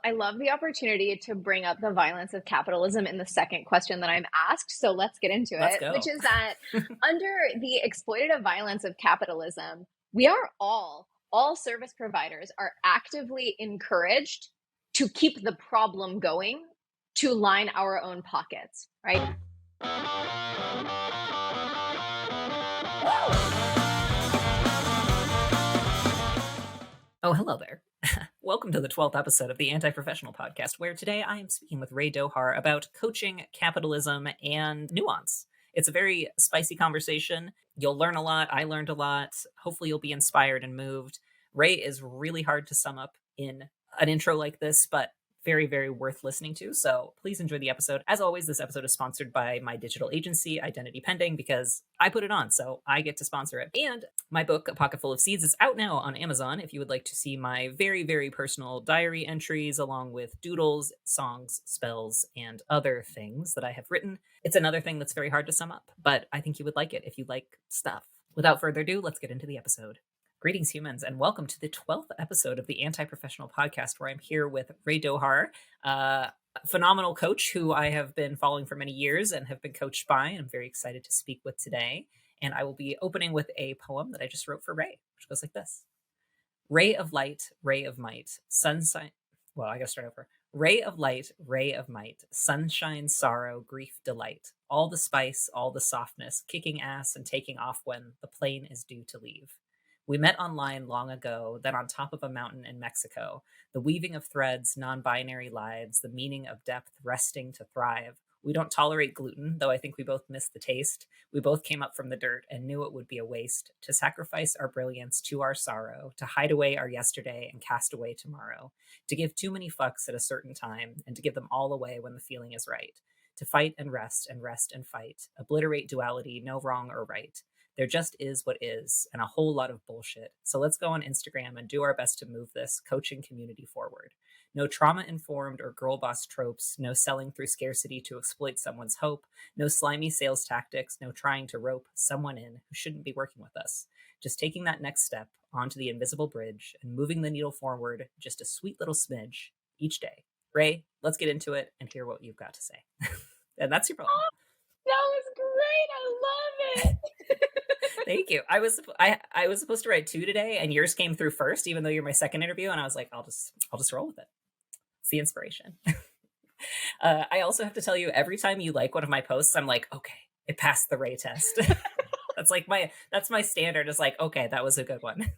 I love the opportunity to bring up the violence of capitalism in the second question that I'm asked. So let's get into Let's it, go. which is that under the exploitative violence of capitalism, we are all service providers are actively encouraged to keep the problem going to line our own pockets, right? Oh, hello there. Welcome to the 12th episode of the Anti-Professional Podcast, where today I am speaking with Rae Dohar about coaching, capitalism, and nuance. It's a very spicy conversation. You'll learn a lot. I learned a lot. Hopefully you'll be inspired and moved. Rae is really hard to sum up in an intro like this, but very, very worth listening to. So please enjoy the episode. As always, this episode is sponsored by my digital agency, Identity Pending, because I put it on, so I get to sponsor it. And my book, A Pocket Full of Seeds, is out now on Amazon if you would like to see my very, very personal diary entries along with doodles, songs, spells, and other things that I have written. It's another thing that's very hard to sum up, but I think you would like it if you like stuff. Without further ado, let's get into the episode. Greetings, humans, and welcome to the 12th episode of the Anti-Professional Podcast, where I'm here with Rae Dohar, a phenomenal coach who I have been following for many years and have been coached by, and I'm very excited to speak with today. And I will be opening with a poem that I just wrote for Rae, which goes like this. Ray of light, ray of might, sunshine. Well, I gotta start over. Ray of light, ray of might, sunshine, sorrow, grief, delight, all the spice, all the softness, kicking ass and taking off when the plane is due to leave. We met online long ago, then on top of a mountain in Mexico. The weaving of threads, non-binary lives, the meaning of depth, resting to thrive. We don't tolerate gluten, though I think we both miss the taste. We both came up from the dirt and knew it would be a waste to sacrifice our brilliance to our sorrow, to hide away our yesterday and cast away tomorrow, to give too many fucks at a certain time and to give them all away when the feeling is right, to fight and rest and fight, obliterate duality, no wrong or right. There just is what is, and a whole lot of bullshit. So let's go on Instagram and do our best to move this coaching community forward. No trauma-informed or girl boss tropes, no selling through scarcity to exploit someone's hope, no slimy sales tactics, no trying to rope someone in who shouldn't be working with us. Just taking that next step onto the invisible bridge and moving the needle forward just a sweet little smidge each day. Rae, let's get into it and hear what you've got to say. And that's your poem. Oh, that was great. I love it. Thank you. I was supposed to write 2 today, and yours came through first, even though you're my second interview. And I was like, I'll just roll with it. It's the inspiration. I also have to tell you, every time you like one of my posts, I'm like, okay, it passed the Rae test. that's my standard. Is like, okay, that was a good one.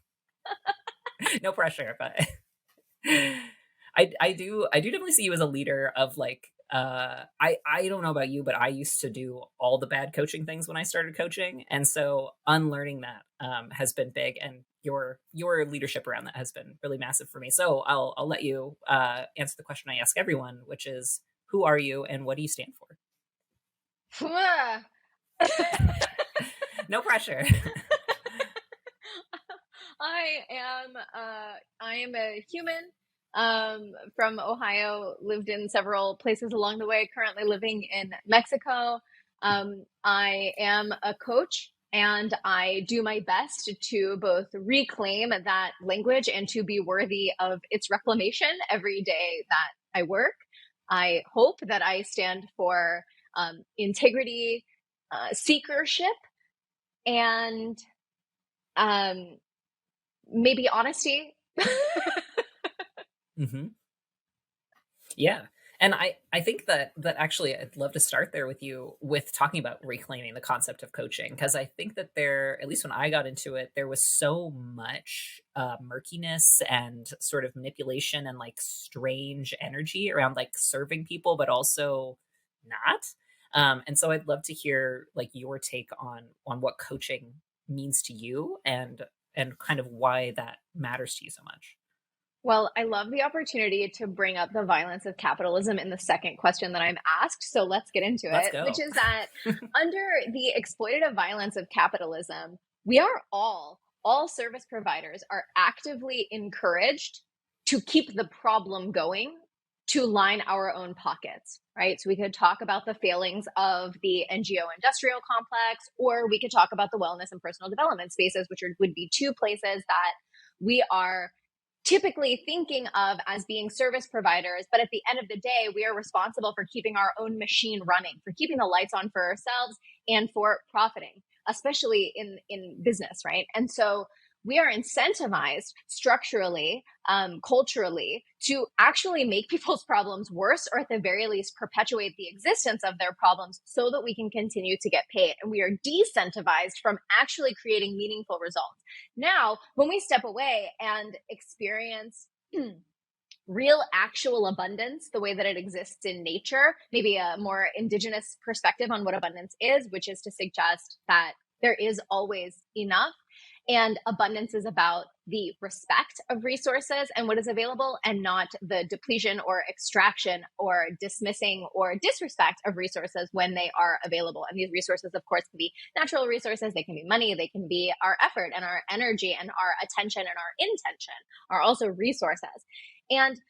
No pressure, but I do definitely see you as a leader of like. I don't know about you, but I used to do all the bad coaching things when I started coaching. And so unlearning that has been big, and your leadership around that has been really massive for me. So I'll let you answer the question I ask everyone, which is, who are you and what do you stand for? No pressure. I am a human from Ohio, lived in several places along the way, currently living in Mexico. I am a coach, and I do my best to both reclaim that language and to be worthy of its reclamation every day that I work. I hope that I stand for integrity, seekership, and maybe honesty. Mm-hmm. Yeah. And I think that actually I'd love to start there with you with talking about reclaiming the concept of coaching, because I think that there, at least when I got into it, there was so much murkiness and sort of manipulation and like strange energy around like serving people, but also not. And so I'd love to hear like your take on what coaching means to you and kind of why that matters to you so much. Well, I love the opportunity to bring up the violence of capitalism in the second question that I'm asked. So let's get into Let's it, go. which is that under the exploitative violence of capitalism, we are all service providers are actively encouraged to keep the problem going to line our own pockets, right? So we could talk about the failings of the NGO industrial complex, or we could talk about the wellness and personal development spaces, which would be two places that we are typically thinking of as being service providers. But at the end of the day, we are responsible for keeping our own machine running, for keeping the lights on for ourselves and for profiting, especially in business, right? And so we are incentivized structurally, culturally, to actually make people's problems worse, or at the very least perpetuate the existence of their problems so that we can continue to get paid. And we are decentivized from actually creating meaningful results. Now, when we step away and experience real actual abundance, the way that it exists in nature, maybe a more indigenous perspective on what abundance is, which is to suggest that there is always enough. And abundance is about the respect of resources and what is available, and not the depletion or extraction or dismissing or disrespect of resources when they are available. And these resources, of course, can be natural resources. They can be money. They can be our effort and our energy and our attention and our intention are also resources. And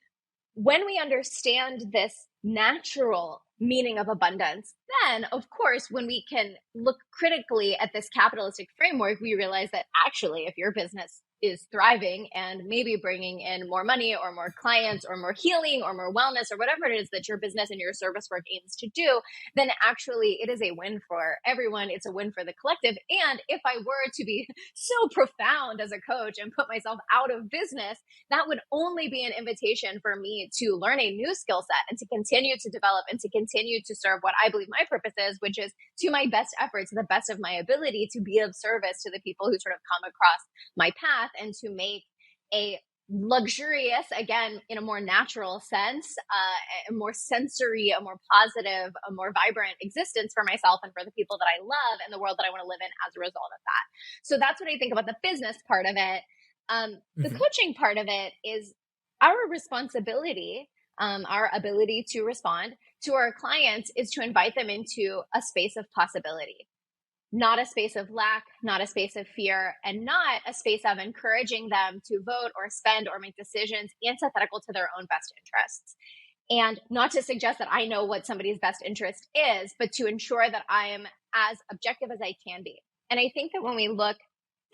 when we understand this natural meaning of abundance, then of course, when we can look critically at this capitalistic framework, we realize that actually, if your business is thriving and maybe bringing in more money or more clients or more healing or more wellness or whatever it is that your business and your service work aims to do, then actually it is a win for everyone. It's a win for the collective. And if I were to be so profound as a coach and put myself out of business, that would only be an invitation for me to learn a new skill set and to continue to develop and to continue to serve what I believe my purpose is, which is to my best effort, to the best of my ability, to be of service to the people who sort of come across my path, and to make a luxurious, again, in a more natural sense, a more sensory, a more positive, a more vibrant existence for myself and for the people that I love and the world that I want to live in as a result of that. So that's what I think about the business part of it. The coaching part of it is our responsibility, our ability to respond to our clients is to invite them into a space of possibility, not a space of lack, not a space of fear, and not a space of encouraging them to vote or spend or make decisions antithetical to their own best interests. And not to suggest that I know what somebody's best interest is, but to ensure that I am as objective as I can be. And I think that when we look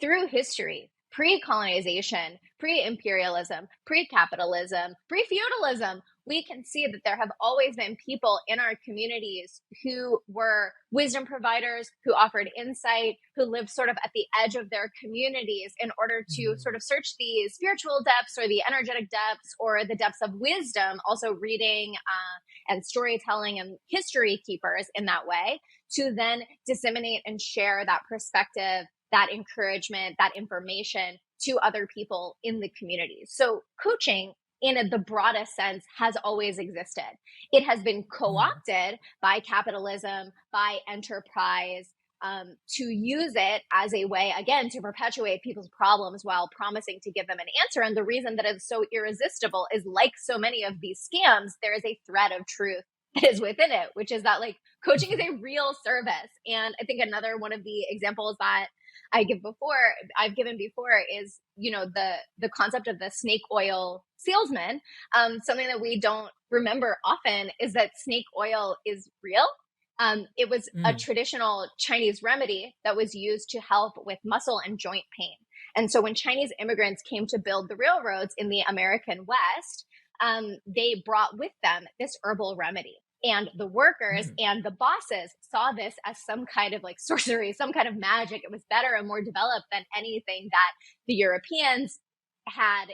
through history, pre-colonization, pre-imperialism, pre-capitalism, pre-feudalism, we can see that there have always been people in our communities who were wisdom providers, who offered insight, who lived sort of at the edge of their communities in order to sort of search the spiritual depths or the energetic depths or the depths of wisdom, also reading and storytelling and history keepers in that way, to then disseminate and share that perspective, that encouragement, that information to other people in the community. So coaching, in the broadest sense, has always existed. It has been co-opted by capitalism, by enterprise, to use it as a way, again, to perpetuate people's problems while promising to give them an answer. And the reason that it's so irresistible is, like so many of these scams, there is a thread of truth that is within it, which is that like coaching is a real service. And I think another one of the examples that I've given before is, the concept of the snake oil salesman. Something that we don't remember often is that snake oil is real. It was a traditional Chinese remedy that was used to help with muscle and joint pain. And so when Chinese immigrants came to build the railroads in the American West, they brought with them this herbal remedy. And the workers and the bosses saw this as some kind of like sorcery, some kind of magic. It was better and more developed than anything that the Europeans had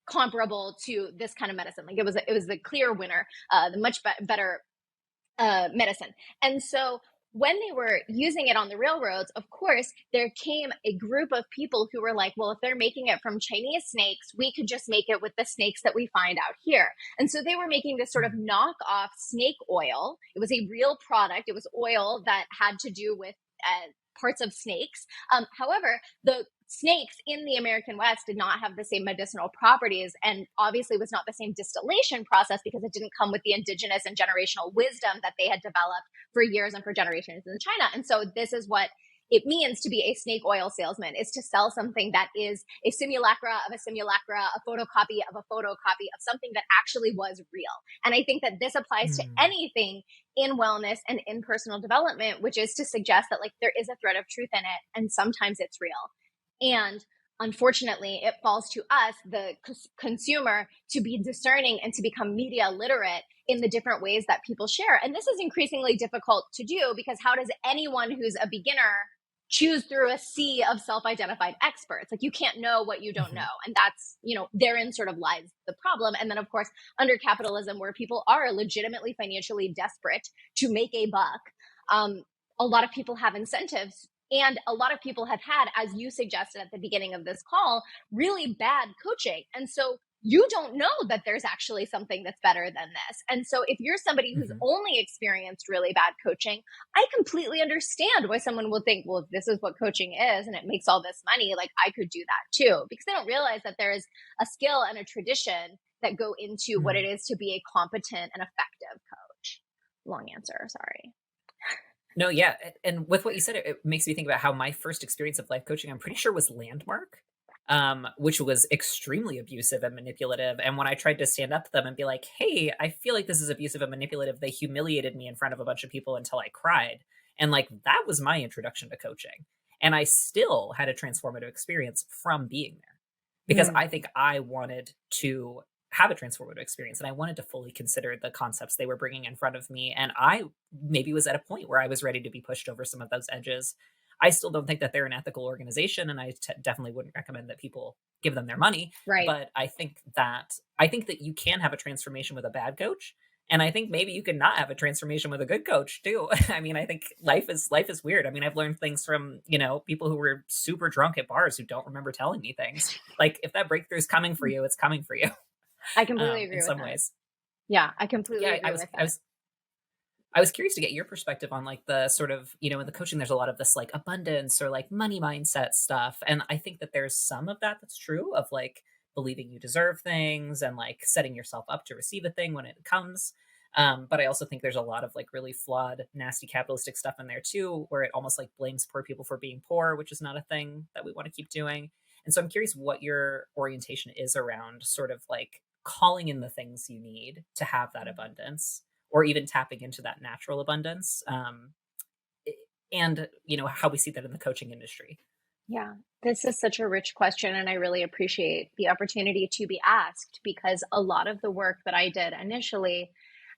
comparable to this kind of medicine. Like it was the clear winner, the much better medicine. And so when they were using it on the railroads, of course, there came a group of people who were like, well, if they're making it from Chinese snakes, we could just make it with the snakes that we find out here. And so they were making this sort of knockoff snake oil. It was a real product. It was oil that had to do with parts of snakes. However, the snakes in the American West did not have the same medicinal properties, and obviously was not the same distillation process because it didn't come with the indigenous and generational wisdom that they had developed for years and for generations in China. And so this is what it means to be a snake oil salesman, is to sell something that is a simulacra of a simulacra, a photocopy of a photocopy of something that actually was real. And I think that this applies to anything in wellness and in personal development, which is to suggest that like there is a thread of truth in it, and sometimes it's real. And unfortunately, it falls to us, the consumer, to be discerning and to become media literate in the different ways that people share. And this is increasingly difficult to do because how does anyone who's a beginner choose through a sea of self-identified experts? Like, you can't know what you don't know. And that's, therein sort of lies the problem. And then, of course, under capitalism, where people are legitimately financially desperate to make a buck, a lot of people have incentives. And a lot of people have had, as you suggested at the beginning of this call, really bad coaching. And so you don't know that there's actually something that's better than this. And so if you're somebody who's only experienced really bad coaching, I completely understand why someone will think, well, if this is what coaching is and it makes all this money, like I could do that too, because they don't realize that there is a skill and a tradition that go into what it is to be a competent and effective coach. Long answer, sorry. No, yeah. And with what you said, it makes me think about how my first experience of life coaching, I'm pretty sure, was Landmark, which was extremely abusive and manipulative. And when I tried to stand up to them and be like, hey, I feel like this is abusive and manipulative, they humiliated me in front of a bunch of people until I cried. And like, that was my introduction to coaching. And I still had a transformative experience from being there because I think I wanted to have a transformative experience and I wanted to fully consider the concepts they were bringing in front of me. And I maybe was at a point where I was ready to be pushed over some of those edges. I still don't think that they're an ethical organization, and I definitely wouldn't recommend that people give them their money. Right. But I think that you can have a transformation with a bad coach, and I think maybe you can not have a transformation with a good coach too. I mean, I think life is weird. I mean, I've learned things from people who were super drunk at bars who don't remember telling me things. Like, if that breakthrough is coming for you, it's coming for you. I completely agree in with some that. ways. Yeah, I completely agree with that. I was curious to get your perspective on like the sort of, in the coaching, there's a lot of this like abundance or like money mindset stuff. And I think that there's some of that that's true, of like believing you deserve things and like setting yourself up to receive a thing when it comes. But I also think there's a lot of like really flawed, nasty capitalistic stuff in there too, where it almost like blames poor people for being poor, which is not a thing that we want to keep doing. And so I'm curious what your orientation is around sort of like calling in the things you need to have that abundance, or even tapping into that natural abundance. And, how we see that in the coaching industry. Yeah, this is such a rich question, and I really appreciate the opportunity to be asked, because a lot of the work that I did initially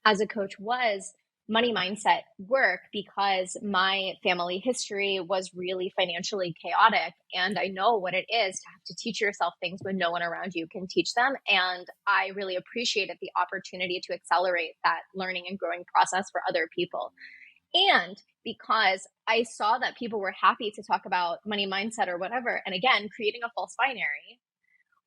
as a coach was money mindset work, because my family history was really financially chaotic. And I know what it is to have to teach yourself things when no one around you can teach them. And I really appreciated the opportunity to accelerate that learning and growing process for other people. And because I saw that people were happy to talk about money mindset or whatever, and again, creating a false binary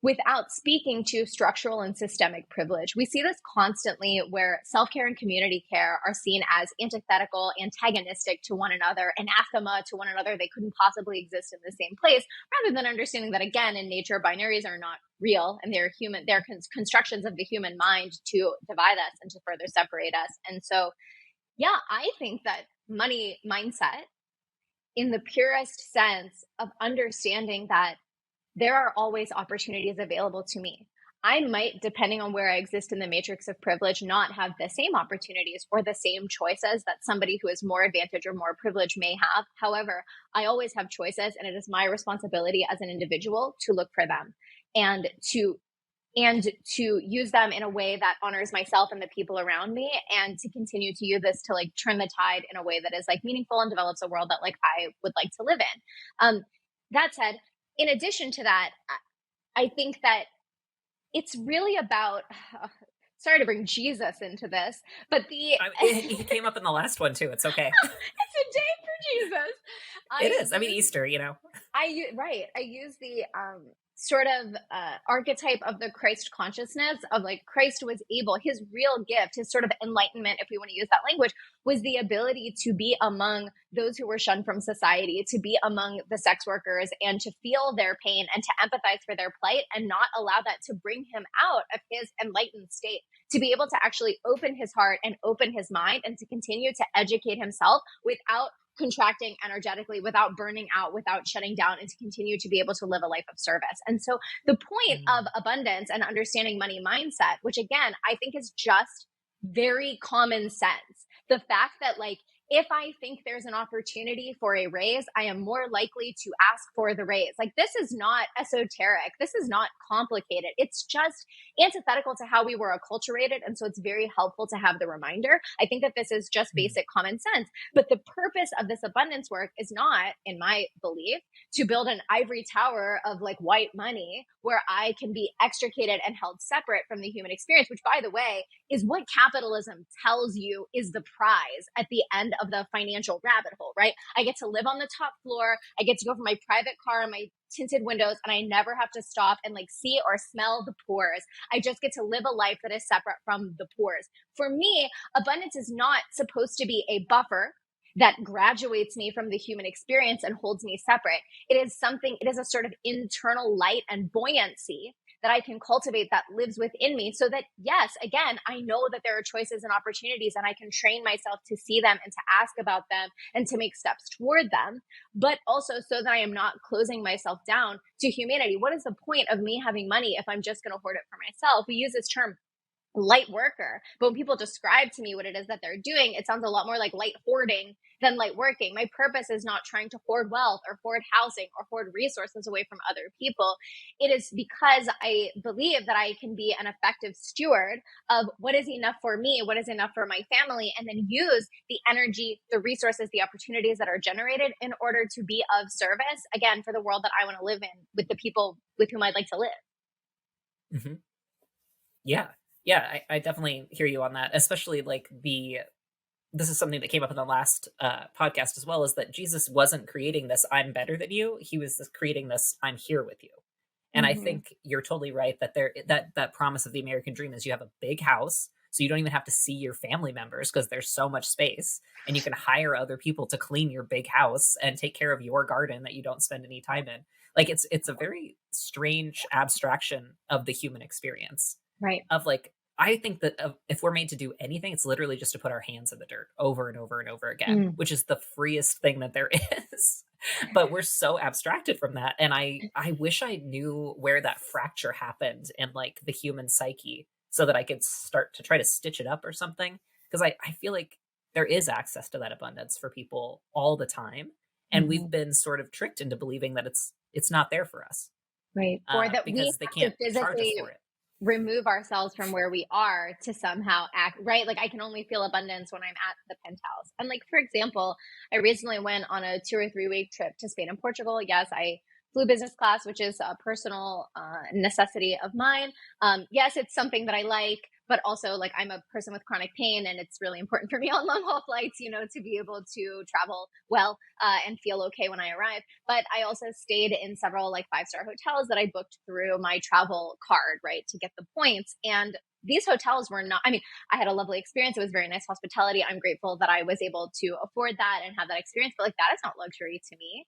without speaking to structural and systemic privilege. We see this constantly, where self-care and community care are seen as antithetical, antagonistic to one another, anathema to one another. They couldn't possibly exist in the same place, rather than understanding that, again, in nature, binaries are not real, and they're human. They're constructions of the human mind to divide us and to further separate us. And so, yeah, I think that money mindset, in the purest sense of understanding that there are always opportunities available to me. I might, depending on where I exist in the matrix of privilege, not have the same opportunities or the same choices that somebody who is more advantaged or more privileged may have. However, I always have choices, and it is my responsibility as an individual to look for them and to use them in a way that honors myself and the people around me, and to continue to use this to like turn the tide in a way that is like meaningful and develops a world that like I would like to live in. That said, in addition to that, I think that it's really about, sorry to bring Jesus into this, but he came up in the last one too. It's okay. It's a day for Jesus. It is. I mean, Easter, I use the sort of archetype of the Christ consciousness of like Christ was able, his real gift, his sort of enlightenment, if we want to use that language, was the ability to be among those who were shunned from society, to be among the sex workers and to feel their pain and to empathize for their plight, and not allow that to bring him out of his enlightened state, to be able to actually open his heart and open his mind and to continue to educate himself without contracting energetically, without burning out, without shutting down, and to continue to be able to live a life of service. And so the point of abundance and understanding money mindset, which again, I think is just very common sense. The fact that like if I think there's an opportunity for a raise, I am more likely to ask for the raise. Like, this is not esoteric. This is not complicated. It's just antithetical to how we were acculturated. And so it's very helpful to have the reminder. I think that this is just basic common sense. But the purpose of this abundance work is not, in my belief, to build an ivory tower of like white money where I can be extricated and held separate from the human experience, which, by the way, is what capitalism tells you is the prize at the end of the financial rabbit hole, right? I get to live on the top floor. I get to go from my private car and my tinted windows, and I never have to stop and like see or smell the pores. I just get to live a life that is separate from the pores. For me, abundance is not supposed to be a buffer that graduates me from the human experience and holds me separate. It is a sort of internal light and buoyancy that I can cultivate that lives within me, so that, yes, again, I know that there are choices and opportunities, and I can train myself to see them and to ask about them and to make steps toward them, but also so that I am not closing myself down to humanity. What is the point of me having money if I'm just going to hoard it for myself? We use this term light worker, but when people describe to me what it is that they're doing, it sounds a lot more like light hoarding than light working. My purpose is not trying to hoard wealth or hoard housing or hoard resources away from other people. It is because I believe that I can be an effective steward of what is enough for me, what is enough for my family, and then use the energy, the resources, the opportunities that are generated in order to be of service, again, for the world that I want to live in with the people with whom I'd like to live. Mm-hmm. Yeah. Yeah, I definitely hear you on that, especially like this is something that came up in the last podcast as well, is that Jesus wasn't creating this "I'm better than you." He was creating this "I'm here with you." And I think you're totally right that that promise of the American dream is you have a big house, so you don't even have to see your family members because there's so much space, and you can hire other people to clean your big house and take care of your garden that you don't spend any time in. Like, it's a very strange abstraction of the human experience. Right. Of like, I think that if we're made to do anything, it's literally just to put our hands in the dirt over and over and over again, which is the freest thing that there is. But we're so abstracted from that. And I wish I knew where that fracture happened in like the human psyche so that I could start to try to stitch it up or something. Because I feel like there is access to that abundance for people all the time. And we've been sort of tricked into believing that it's not there for us. Right. Or that we because they have can't to physically charge us for it. remove ourselves from where we are to somehow act, right? Like, I can only feel abundance when I'm at the penthouse. And like, for example, I recently went on a 2 or 3 week trip to Spain and Portugal. Yes, I flew business class, which is a personal necessity of mine. Yes, it's something that I like, but also, like, I'm a person with chronic pain, and it's really important for me on long haul flights, to be able to travel well and feel okay when I arrive. But I also stayed in several like 5-star hotels that I booked through my travel card, right, to get the points. And these hotels were not, I mean, I had a lovely experience. It was very nice hospitality. I'm grateful that I was able to afford that and have that experience. But like, that is not luxury to me.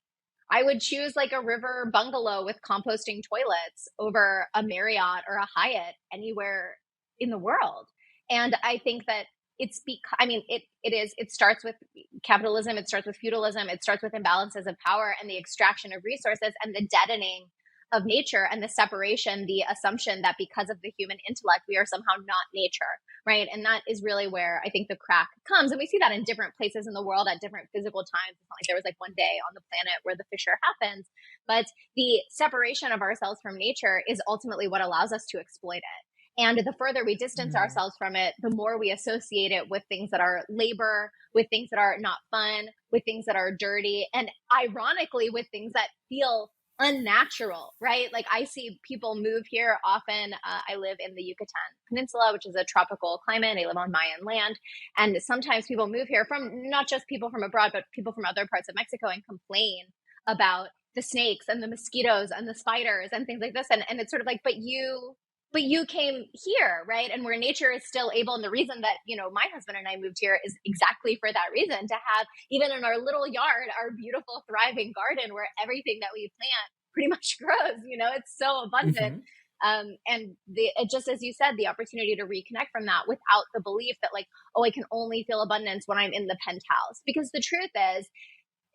I would choose like a river bungalow with composting toilets over a Marriott or a Hyatt anywhere in the world. And I think that it's because, I mean, it starts with capitalism, it starts with feudalism, it starts with imbalances of power and the extraction of resources and the deadening of nature and the separation, the assumption that because of the human intellect, we are somehow not nature, right? And that is really where I think the crack comes. And we see that in different places in the world at different physical times. It's not like there was like one day on the planet where the fissure happens, but the separation of ourselves from nature is ultimately what allows us to exploit it. And the further we distance ourselves from it, the more we associate it with things that are labor, with things that are not fun, with things that are dirty, and ironically, with things that feel unnatural, right? Like, I see people move here often. I live in the Yucatan Peninsula, which is a tropical climate. I live on Mayan land. And sometimes people move here from not just people from abroad, but people from other parts of Mexico, and complain about the snakes and the mosquitoes and the spiders and things like this. And it's sort of like, but you came here, right? And where nature is still able. And the reason that, my husband and I moved here is exactly for that reason, to have, even in our little yard, our beautiful, thriving garden where everything that we plant pretty much grows, it's so abundant. And just as you said, the opportunity to reconnect from that without the belief that like, oh, I can only feel abundance when I'm in the penthouse. Because the truth is,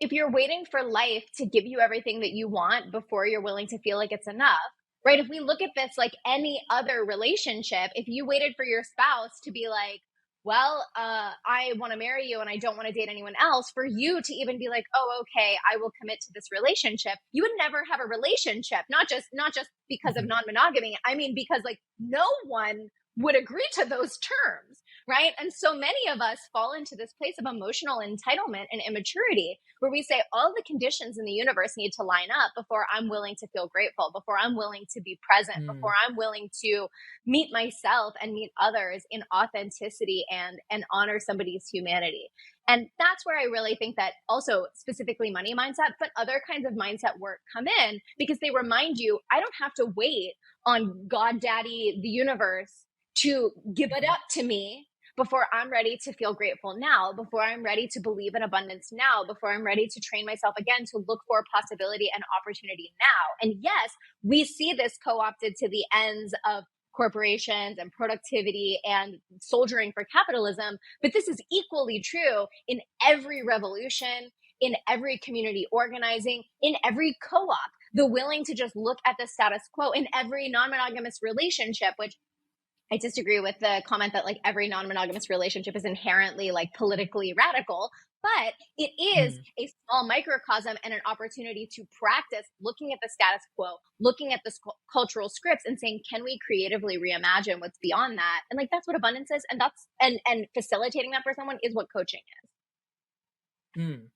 if you're waiting for life to give you everything that you want before you're willing to feel like it's enough, right? If we look at this like any other relationship, if you waited for your spouse to be like, well, I want to marry you and I don't want to date anyone else, for you to even be like, oh, okay, I will commit to this relationship, you would never have a relationship. Not just because of Mhm. non-monogamy. I mean, because like no one would agree to those terms, right? And so many of us fall into this place of emotional entitlement and immaturity where we say all the conditions in the universe need to line up before I'm willing to feel grateful, before I'm willing to be present, before Mm. I'm willing to meet myself and meet others in authenticity and honor somebody's humanity. And that's where I really think that also specifically money mindset, but other kinds of mindset work come in, because they remind you, I don't have to wait on God, Daddy, the universe to give it Mhm. up to me before I'm ready to feel grateful now, before I'm ready to believe in abundance now, before I'm ready to train myself again to look for possibility and opportunity now. And yes, we see this co-opted to the ends of corporations and productivity and soldiering for capitalism, but this is equally true in every revolution, in every community organizing, in every co-op. The willing to just look at the status quo in every non-monogamous relationship, which I disagree with the comment that like every non-monogamous relationship is inherently like politically radical, but it is Mm. a small microcosm and an opportunity to practice looking at the status quo, looking at the cultural scripts and saying, can we creatively reimagine what's beyond that? And like that's what abundance is, and that's and facilitating that for someone is what coaching is. Mm.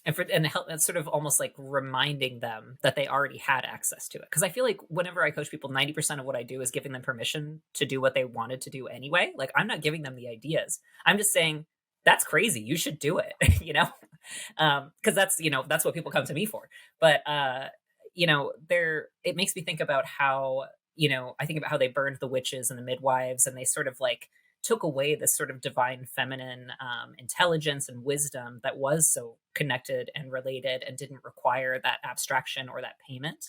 And help, and sort of almost like reminding them that they already had access to it. Because I feel like whenever I coach people, 90% of what I do is giving them permission to do what they wanted to do anyway. Like I'm not giving them the ideas. I'm just saying that's crazy. You should do it. You know, because that's what people come to me for. But there it makes me think about how I think about how they burned the witches and the midwives, and they sort of like took away this sort of divine feminine intelligence and wisdom that was so connected and related and didn't require that abstraction or that payment.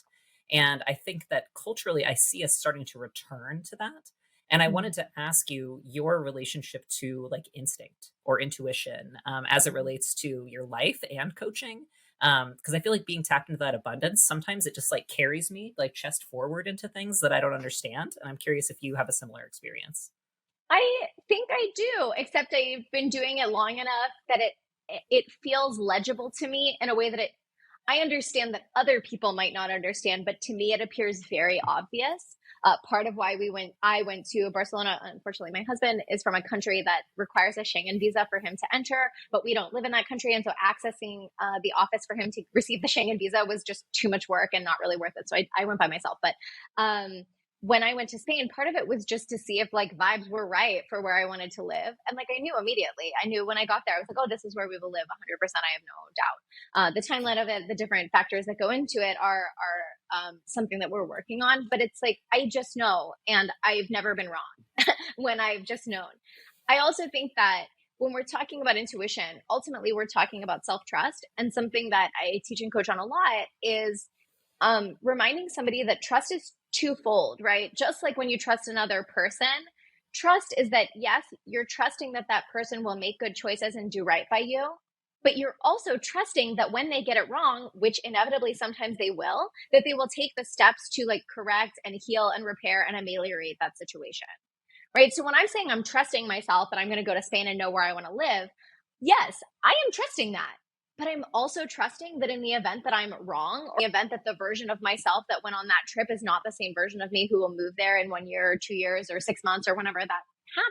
And I think that culturally, I see us starting to return to that. And I wanted to ask you your relationship to like instinct or intuition as it relates to your life and coaching. Because I feel like being tapped into that abundance, sometimes it just like carries me like chest forward into things that I don't understand. And I'm curious if you have a similar experience. I think I do, except I've been doing it long enough that it feels legible to me in a way that I understand that other people might not understand, but to me it appears very obvious. Part of why I went to Barcelona. Unfortunately, my husband is from a country that requires a Schengen visa for him to enter, but we don't live in that country, and so accessing the office for him to receive the Schengen visa was just too much work and not really worth it. So I went by myself, but. When I went to Spain, part of it was just to see if like vibes were right for where I wanted to live. And like I knew immediately. I knew when I got there, I was like, oh, this is where we will live 100%. I have no doubt. The timeline of it, the different factors that go into it are something that we're working on. But it's like, I just know. And I've never been wrong when I've just known. I also think that when we're talking about intuition, ultimately we're talking about self trust. And something that I teach and coach on a lot is reminding somebody that trust is twofold, right? Just like when you trust another person, trust is that, yes, you're trusting that that person will make good choices and do right by you. But you're also trusting that when they get it wrong, which inevitably sometimes they will, that they will take the steps to like correct and heal and repair and ameliorate that situation. Right. So when I'm saying I'm trusting myself that I'm going to go to Spain and know where I want to live, yes, I am trusting that. But I'm also trusting that in the event that I'm wrong, or the event that the version of myself that went on that trip is not the same version of me who will move there in 1 year or 2 years or 6 months or whenever that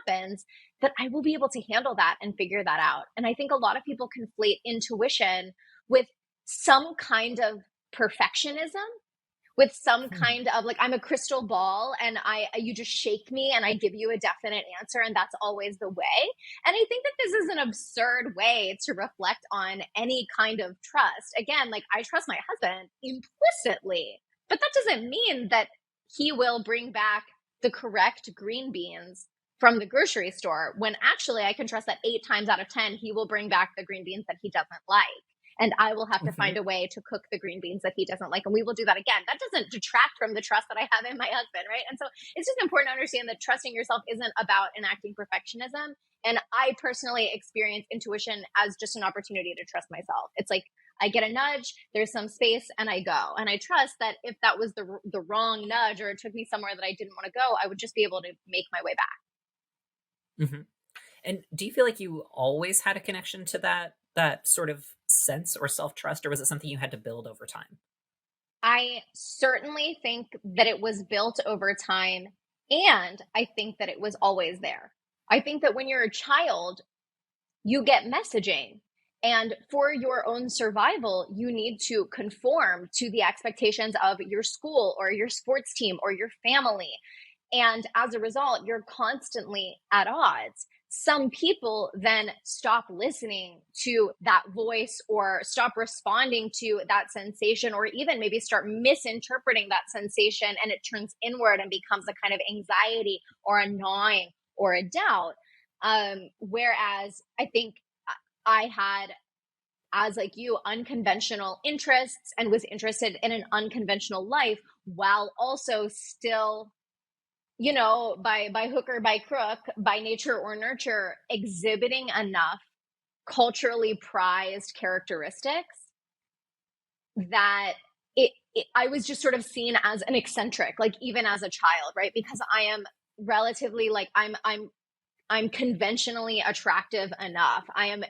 happens, that I will be able to handle that and figure that out. And I think a lot of people conflate intuition with some kind of perfectionism, with some Hmm. kind of like I'm a crystal ball and I you just shake me and I give you a definite answer and that's always the way. And I think that this is an absurd way to reflect on any kind of trust. Again, like I trust my husband implicitly, but that doesn't mean that he will bring back the correct green beans from the grocery store, when actually I can trust that 8 times out of 10 he will bring back the green beans that he doesn't like, and I will have to Hmm. find a way to cook the green beans that he doesn't like. And we will do that again. That doesn't detract from the trust that I have in my husband, right? And so it's just important to understand that trusting yourself isn't about enacting perfectionism. And I personally experience intuition as just an opportunity to trust myself. It's like I get a nudge, there's some space, and I go. And I trust that if that was the wrong nudge or it took me somewhere that I didn't want to go, I would just be able to make my way back. Hmm. And do you feel like you always had a connection to that sort of sense or self-trust, or was it something you had to build over time? I certainly think that it was built over time, and I think that it was always there. I think that when you're a child, you get messaging. And for your own survival, you need to conform to the expectations of your school or your sports team or your family. And as a result, you're constantly at odds. Some people then stop listening to that voice or stop responding to that sensation, or even maybe start misinterpreting that sensation, and it turns inward and becomes a kind of anxiety or a gnawing or a doubt. Whereas I think I had, as like you, unconventional interests and was interested in an unconventional life while also still, by hook or by crook, by nature or nurture, exhibiting enough culturally prized characteristics that I was just sort of seen as an eccentric, like even as a child, right? Because I am relatively like I'm conventionally attractive enough. I'm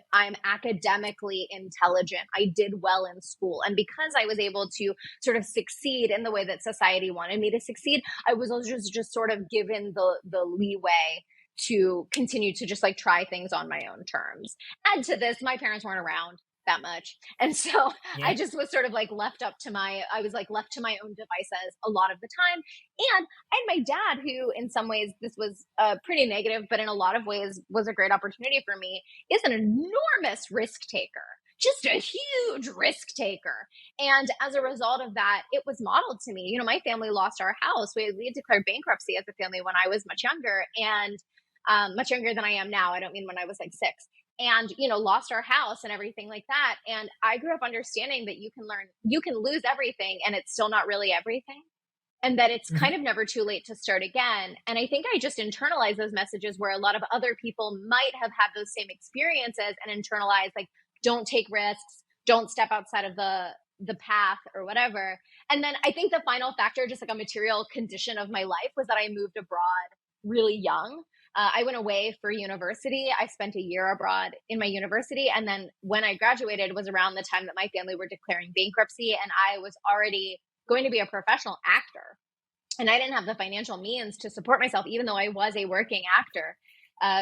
academically intelligent. I did well in school. And because I was able to sort of succeed in the way that society wanted me to succeed, I was also just sort of given the leeway to continue to just like try things on my own terms. Add to this, my parents weren't around that much. And so I Yeah. just was sort of like I was like left to my own devices a lot of the time. And my dad, who in some ways this was pretty negative, but in a lot of ways was a great opportunity for me, is an enormous risk taker, just a huge risk taker. And as a result of that, it was modeled to me. My family lost our house. We had declared bankruptcy as a family when I was much younger, and much younger than I am now. I don't mean when I was like 6. And lost our house and everything like that. And I grew up understanding that you can lose everything and it's still not really everything, and that it's Hmm. kind of never too late to start again. And I think I just internalized those messages where a lot of other people might have had those same experiences and internalized, like, don't take risks, don't step outside of the path or whatever. And then I think the final factor, just like a material condition of my life, was that I moved abroad really young. I went away for university. I spent a year abroad in my university. And then when I graduated was around the time that my family were declaring bankruptcy. And I was already going to be a professional actor. And I didn't have the financial means to support myself, even though I was a working actor.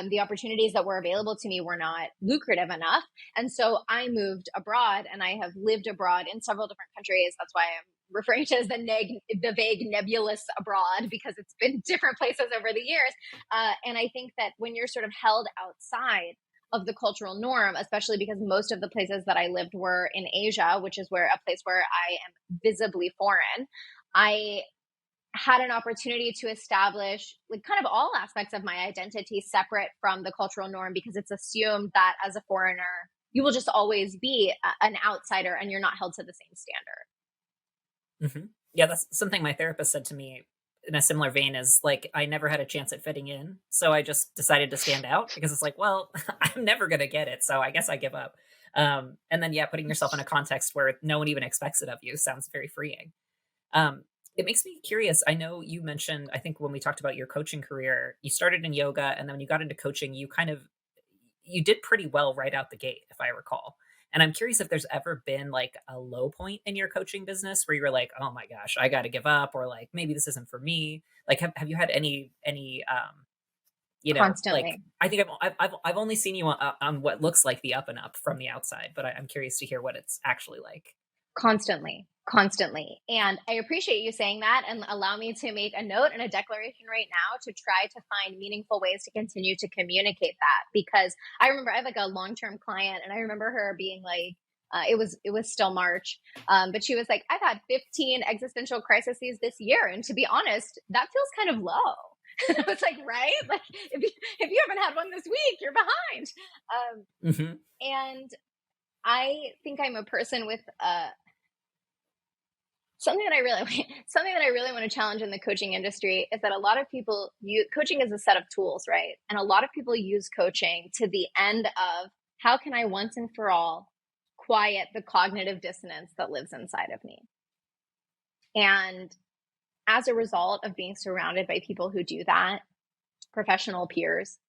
The opportunities that were available to me were not lucrative enough. And so I moved abroad, and I have lived abroad in several different countries. That's why I'm referring to as the vague nebulous abroad, because it's been different places over the years. And I think that when you're sort of held outside of the cultural norm, especially because most of the places that I lived were in Asia, which is where a place where I am visibly foreign, I had an opportunity to establish like kind of all aspects of my identity separate from the cultural norm, because it's assumed that as a foreigner you will just always be an outsider and you're not held to the same standard. Hmm. Yeah, that's something my therapist said to me in a similar vein. Is like, I never had a chance at fitting in, so I just decided to stand out because it's like, well, I'm never gonna get it, so I guess I give up. And then, yeah, putting yourself in a context where no one even expects it of you sounds very freeing. Um, it makes me curious. I know you mentioned, I think when we talked about your coaching career, you started in yoga, and then when you got into coaching, you did pretty well right out the gate, if I recall. And I'm curious if there's ever been like a low point in your coaching business where you were like, "Oh my gosh, I got to give up," or like, "Maybe this isn't for me." Like, have you had any like, Constantly. I think I've only seen you on what looks like the up and up from the outside, but I'm curious to hear what it's actually like. Constantly. And I appreciate you saying that, and allow me to make a note and a declaration right now to try to find meaningful ways to continue to communicate that. Because I remember I have like a long-term client, and I remember her being like, it was still March, but she was like, I've had 15 existential crises this year, and to be honest, that feels kind of low. I was like, right? Like, if you haven't had one this week, you're behind. Hmm. And I think I'm a person with something that I really something that I really want to challenge in the coaching industry is that a lot of people use coaching as a set of tools, right? And a lot of people use coaching to the end of, how can I once and for all quiet the cognitive dissonance that lives inside of me? And as a result of being surrounded by people who do that, professional peers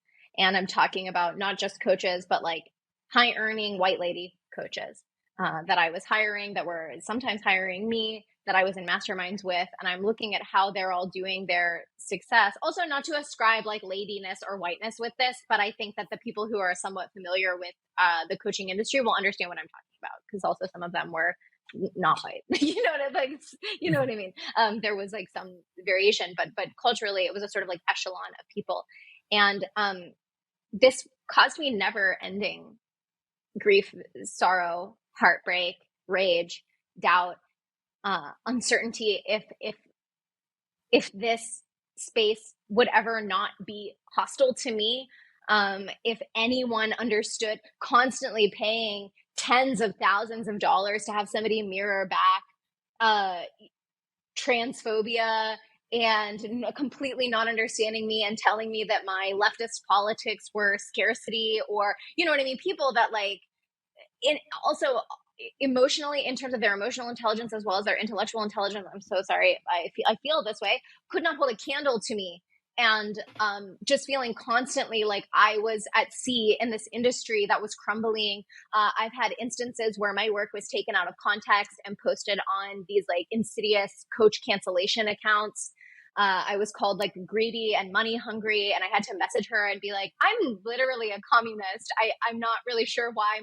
And I'm talking about not just coaches, but like high earning white lady coaches that I was hiring, that were sometimes hiring me, that I was in masterminds with. And I'm looking at how they're all doing their success. Also, not to ascribe like ladiness or whiteness with this, but I think that the people who are somewhat familiar with the coaching industry will understand what I'm talking about, because also some of them were not white. You know what I mean? There was like some variation, but culturally it was a sort of like echelon of people. And this caused me never ending grief, sorrow, heartbreak, rage, doubt, uncertainty if this space would ever not be hostile to me, if anyone understood, constantly paying tens of thousands of dollars to have somebody mirror back transphobia and completely not understanding me and telling me that my leftist politics were scarcity, or you know what I mean, people that like also emotionally, in terms of their emotional intelligence as well as their intellectual intelligence, I'm so sorry, I feel this way, could not hold a candle to me. And just feeling constantly like I was at sea in this industry that was crumbling. I've had instances where my work was taken out of context and posted on these like insidious coach cancellation accounts. I was called like greedy and money hungry, and I had to message her and be like, I'm literally a communist. I'm not really sure why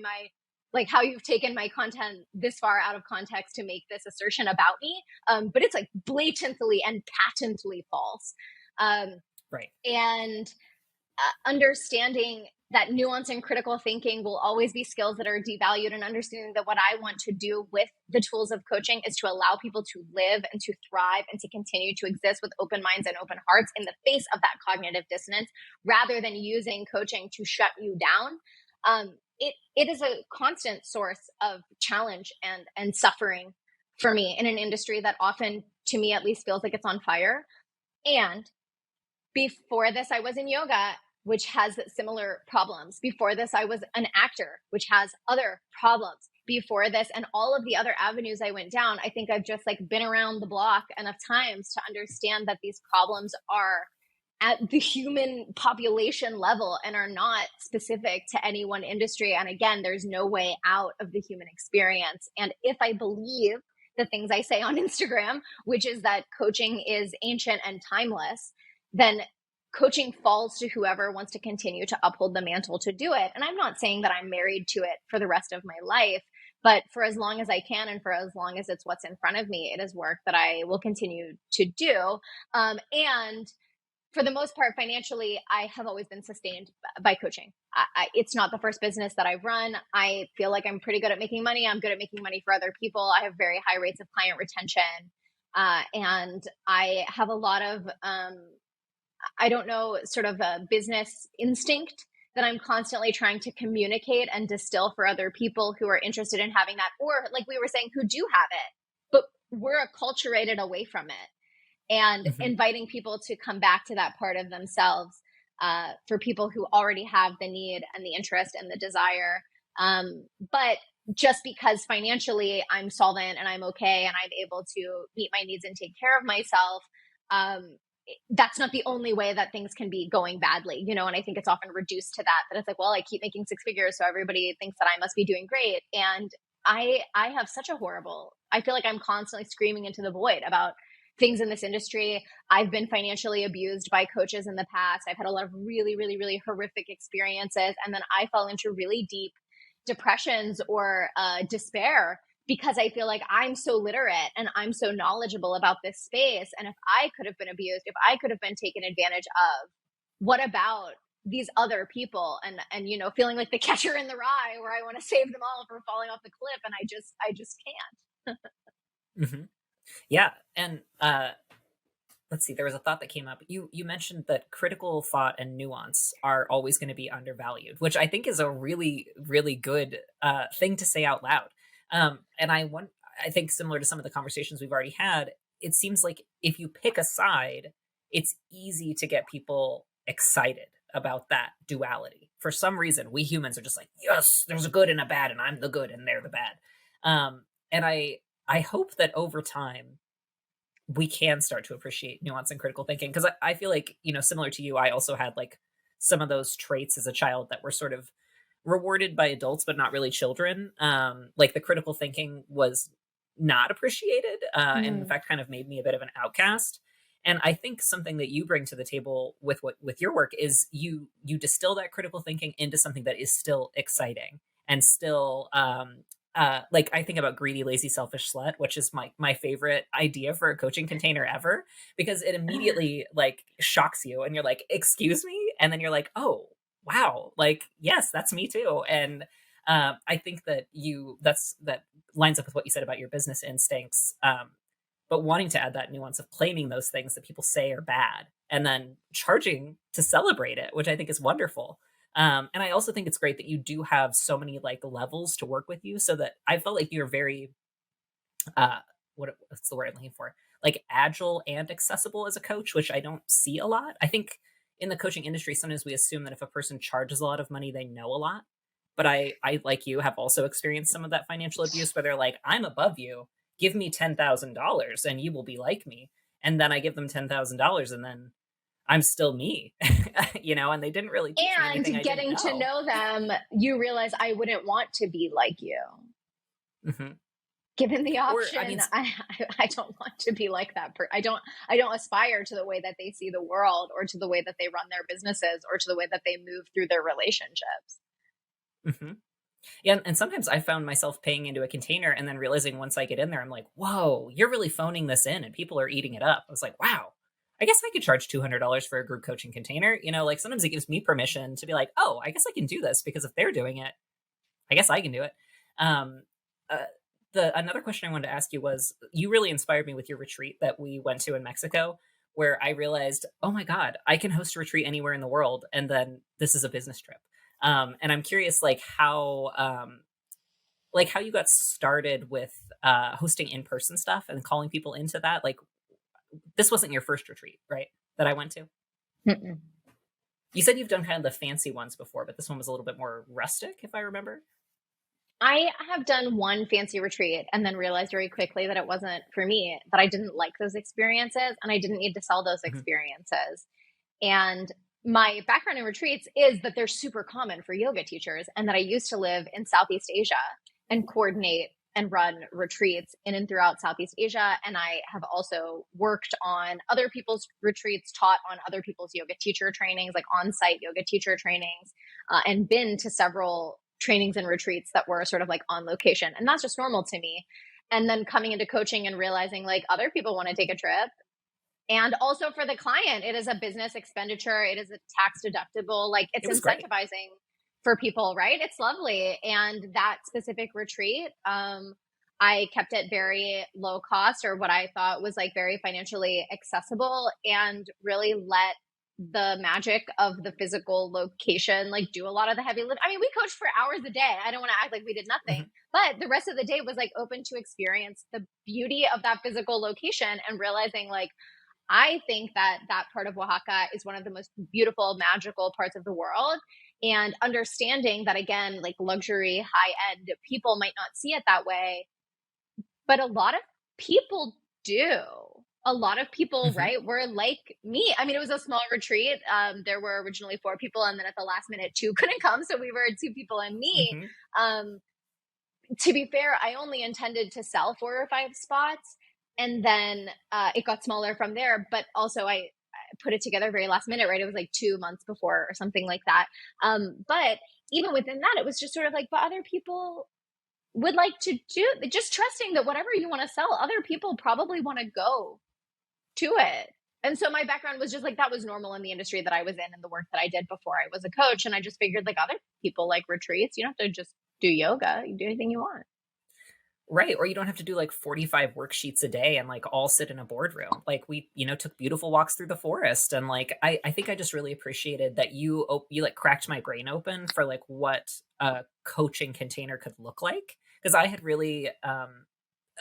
like how you've taken my content this far out of context to make this assertion about me. But it's like blatantly and patently false. Right. And understanding that nuance and critical thinking will always be skills that are devalued, and understanding that what I want to do with the tools of coaching is to allow people to live and to thrive and to continue to exist with open minds and open hearts in the face of that cognitive dissonance, rather than using coaching to shut you down. It is a constant source of challenge and suffering for me in an industry that often, to me at least, feels like it's on fire. And before this, I was in yoga, which has similar problems. Before this, I was an actor, which has other problems. Before this, and all of the other avenues I went down, I think I've just like been around the block enough times to understand that these problems are at the human population level and are not specific to any one industry. And again, there's no way out of the human experience. And if I believe the things I say on Instagram, which is that coaching is ancient and timeless, then coaching falls to whoever wants to continue to uphold the mantle to do it. And I'm not saying that I'm married to it for the rest of my life, but for as long as I can, and for as long as it's what's in front of me, it is work that I will continue to do. And for the most part, financially, I have always been sustained by coaching. It's not the first business that I've run. I feel like I'm pretty good at making money. I'm good at making money for other people. I have very high rates of client retention. And I have a lot of, I don't know, sort of a business instinct that I'm constantly trying to communicate and distill for other people who are interested in having that, or like we were saying, who do have it, but we're acculturated away from it. And inviting people to come back to that part of themselves, for people who already have the need and the interest and the desire. But just because financially I'm solvent and I'm okay and I'm able to meet my needs and take care of myself, that's not the only way that things can be going badly, you know. And I think it's often reduced to that it's like, well, I keep making six figures, so everybody thinks that I must be doing great. And I have such a horrible, I feel like I'm constantly screaming into the void about things in this industry. I've been financially abused by coaches in the past. I've had a lot of really, really, really horrific experiences. And then I fell into really deep depressions or despair, because I feel like I'm so literate and I'm so knowledgeable about this space. And if I could have been abused, if I could have been taken advantage of, what about these other people? And you know, feeling like the catcher in the rye, where I want to save them all from falling off the cliff, and I just can't. Yeah. And let's see, there was a thought that came up. You mentioned that critical thought and nuance are always going to be undervalued, which I think is a really, really good thing to say out loud. And I think similar to some of the conversations we've already had, it seems like if you pick a side, it's easy to get people excited about that duality. For some reason, we humans are just like, yes, there's a good and a bad, and I'm the good and they're the bad. And I hope that over time we can start to appreciate nuance and critical thinking, because I feel like, you know, similar to you, I also had like some of those traits as a child that were sort of rewarded by adults, but not really children. Like the critical thinking was not appreciated, and in Mm. fact, kind of made me a bit of an outcast. And I think something that you bring to the table with with your work is you distill that critical thinking into something that is still exciting and still like I think about greedy, lazy, selfish slut, which is my favorite idea for a coaching container ever, because it immediately like shocks you and you're like, excuse me? And then you're like, oh wow, like yes, that's me too. And I think that that lines up with what you said about your business instincts. But wanting to add that nuance of claiming those things that people say are bad and then charging to celebrate it, which I think is wonderful. And I also think it's great that you do have so many like levels to work with you, so that I felt like you're very uh what's the word I'm looking for? Like agile and accessible as a coach, which I don't see a lot. I think in the coaching industry, sometimes we assume that if a person charges a lot of money, they know a lot. But I like you have also experienced some of that financial abuse where they're like, I'm above you. Give me $10,000 and you will be like me. And then I give them $10,000 and then I'm still me, and they didn't really teach me anything And I didn't getting to know. know them, you realize I wouldn't want to be like you. Mhm. Given the Or, I option, mean, I don't want to be like that. I don't aspire to the way that they see the world, or to the way that they run their businesses, or to the way that they move through their relationships. mhm. Yeah, and sometimes I found myself paying into a container and then realizing once I get in there, I'm like, whoa, you're really phoning this in and people are eating it up. I was like, wow, I guess I could charge $200 for a group coaching container. Like sometimes it gives me permission to be like, oh, I guess I can do this because if they're doing it, I guess I can do it. Um, uh, another question I wanted to ask you was, you really inspired me with your retreat that we went to in Mexico, where I realized, oh my God, I can host a retreat anywhere in the world, and then this is a business trip. And I'm curious, like how you got started with hosting in person stuff and calling people into that. Like this wasn't your first retreat, right? That I went to. Mm-mm. You said you've done kind of the fancy ones before, but this one was a little bit more rustic, if I remember. I have done one fancy retreat and then realized very quickly that it wasn't for me, that I didn't like those experiences and I didn't need to sell those Mhm. experiences. And my background in retreats is that they're super common for yoga teachers, and that I used to live in Southeast Asia and coordinate and run retreats in and throughout Southeast Asia. And I have also worked on other people's retreats, taught on other people's yoga teacher trainings, like on site yoga teacher trainings, and been to several trainings and retreats that were sort of like on location. And that's just normal to me. And then coming into coaching and realizing like other people want to take a trip, and also for the client, it is a business expenditure. It is a tax deductible. Like it's It was great. incentivizing for people, right? It's lovely. And that specific retreat, I kept it very low cost, or what I thought was like very financially accessible, and really let the magic of the physical location like do a lot of the heavy lift. I mean, we coached for hours a day. I don't want to act like we did nothing, Mhm. but the rest of the day was like open to experience the beauty of that physical location, and realizing like I think that that part of Oaxaca is one of the most beautiful, magical parts of the world. And understanding that, again, like luxury, high end people might not see it that way, but a lot of people do. A lot of people, Mhm. right, were like me. I mean, it was a small retreat. There were originally 4 people, and then at the last minute, two couldn't come. So we were 2 people and me. Mhm. Um, to be fair, I only intended to sell 4 or 5 spots, and then it got smaller from there. But also, I put it together very last minute, right? It was like 2 months before or something like that. But even within that, it was just sort of like, but other people would like to do, just trusting that whatever you want to sell, other people probably want to go to it. And so my background was just like that was normal in the industry that I was in and the work that I did before I was a coach. And I just figured like other people like retreats. You don't have to just do yoga. You do anything you want. Right, or you don't have to do like 45 worksheets a day and like all sit in a boardroom. Like we, took beautiful walks through the forest, and like I think I just really appreciated that you like cracked my brain open for like what a coaching container could look like, because I had really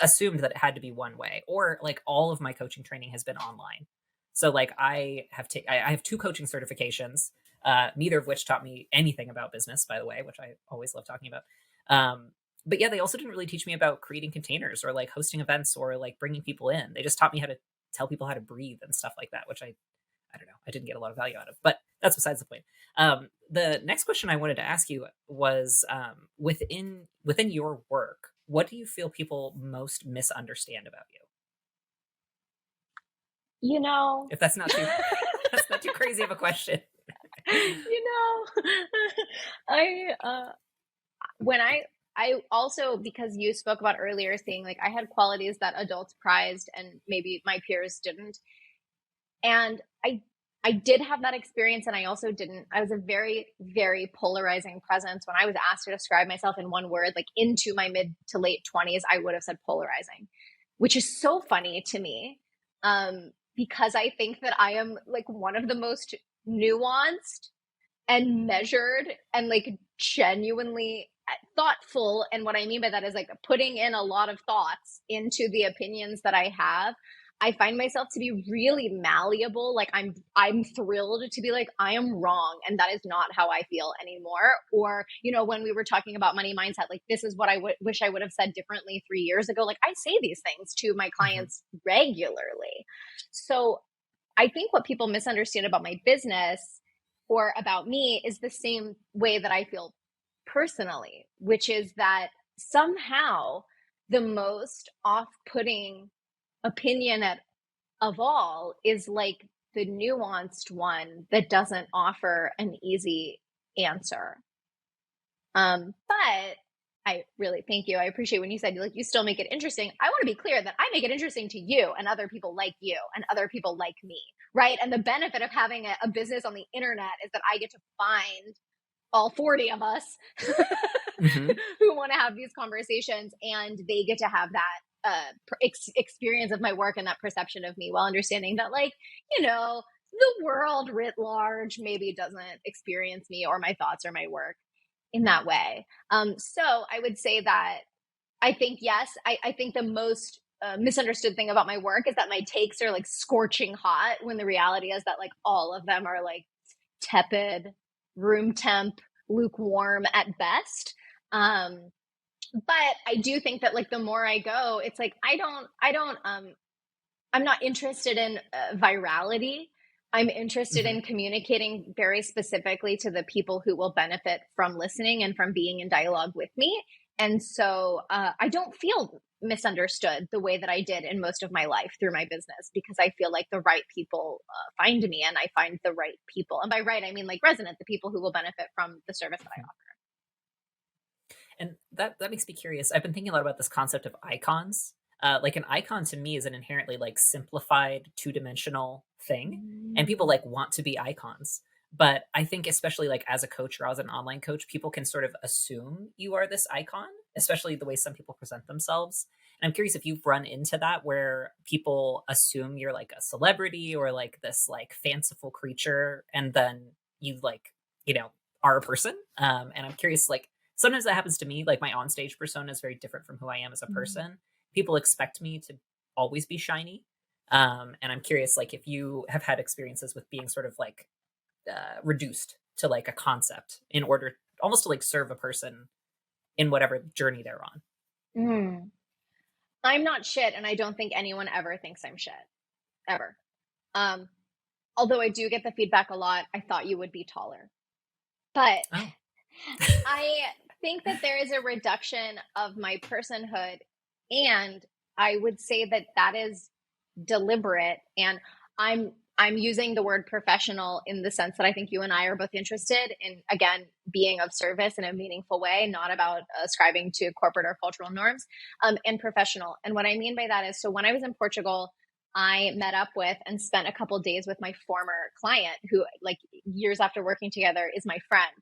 assumed that it had to be one way, or like all of my coaching training has been online. So like I have two coaching certifications, neither of which taught me anything about business, by the way, which I always love talking about. But yeah, they also didn't really teach me about creating containers or like hosting events or like bringing people in. They just taught me how to tell people how to breathe and stuff like that, which I don't know, I didn't get a lot of value out of. But that's besides the point. The next question I wanted to ask you was, within your work, what do you feel people most misunderstand about you? You know, If that's not too that's not too crazy of a question. you know, I when I also, because you spoke about earlier saying like I had qualities that adults prized and maybe my peers didn't. And I did have that experience and I also didn't. I was a very, very polarizing presence. When I was asked to describe myself in one word, like into my mid to late 20s, I would have said polarizing, which is so funny to me. Because I think that I am like one of the most nuanced and measured and like genuinely thoughtful. And what I mean by that is like putting in a lot of thoughts into the opinions that I have. I find myself to be really malleable. Like I'm thrilled to be like, I am wrong. And that is not how I feel anymore. Or, you know, when we were talking about money mindset, like this is what I wish I would have said differently 3 years ago. Like I say these things to my Mhm. clients regularly. So I think what people misunderstand about my business or about me is the same way that I feel personally, which is that somehow the most off putting opinion of all is like the nuanced one that doesn't offer an easy answer. But I really thank you. I appreciate when you said like you still make it interesting. I want to be clear that I make it interesting to you and other people like you and other people like me, right? And the benefit of having a business on the internet is that I get to find all 40 of us Mhm. who want to have these conversations and they get to have that experience of my work and that perception of me while understanding that like, you know, the world writ large maybe doesn't experience me or my thoughts or my work in that way. So I would say that I think, yes, I think the most misunderstood thing about my work is that my takes are like scorching hot when the reality is that like all of them are like tepid, room temp, lukewarm at best. Um, but I do think that like the more I go, it's like I'm not interested in virality. I'm interested Mhm. in communicating very specifically to the people who will benefit from listening and from being in dialogue with me. And so I don't feel misunderstood the way that I did in most of my life through my business because I feel like the right people find me and I find the right people. And by right, I mean like resonant, the people who will benefit from the service that I Mhm. offer. And that makes me curious. I've been thinking a lot about this concept of icons. Like an icon to me is an inherently like simplified two-dimensional thing, and people Mm. like want to be icons. But I think especially like as a coach or as an online coach, people can sort of assume you are this icon, especially the way some people present themselves. And I'm curious if you've run into that where people assume you're like a celebrity or like this like fanciful creature, and then you like, you know, are a person. And I'm curious, like sometimes that happens to me. Like my onstage persona is very different from who I am as a Mm. person. People expect me to always be shiny. And I'm curious, like, if you have had experiences with being sort of like reduced to like a concept in order almost to like serve a person in whatever journey they're on. Mm. I'm not shit, and I don't think anyone ever thinks I'm shit, ever. Um, Although I do get the feedback a lot, I thought you would be taller. But Oh. I think that there is a reduction of my personhood. And I would say that that is deliberate. And I'm using the word professional in the sense that I think you and I are both interested in, again, being of service in a meaningful way, not about ascribing to corporate or cultural norms, and professional. And what I mean by that is, so when I was in Portugal, I met up with and spent a couple days with my former client who, like, years after working together, is my friend.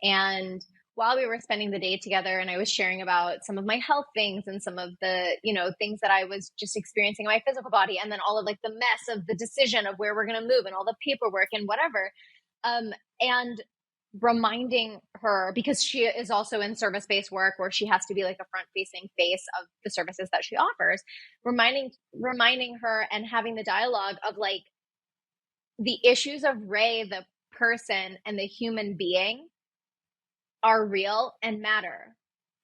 And while we were spending the day together and I was sharing about some of my health things and some of the, you know, things that I was just experiencing in my physical body and then all of like the mess of the decision of where we're going to move and all the paperwork and whatever. And reminding her because she is also in service-based work where she has to be like a front-facing face of the services that she offers, reminding her and having the dialogue of like the issues of Rae the person and the human being are real and matter,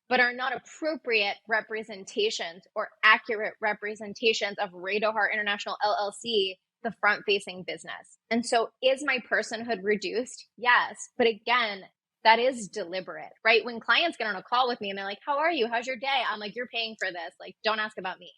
but are not appropriate representations or accurate representations of Rae Dohar International LLC, the front facing business. And so is my personhood reduced? Yes. But again, that is deliberate, right? When clients get on a call with me and they're like, how are you? How's your day? I'm like, you're paying for this. Like, don't ask about me.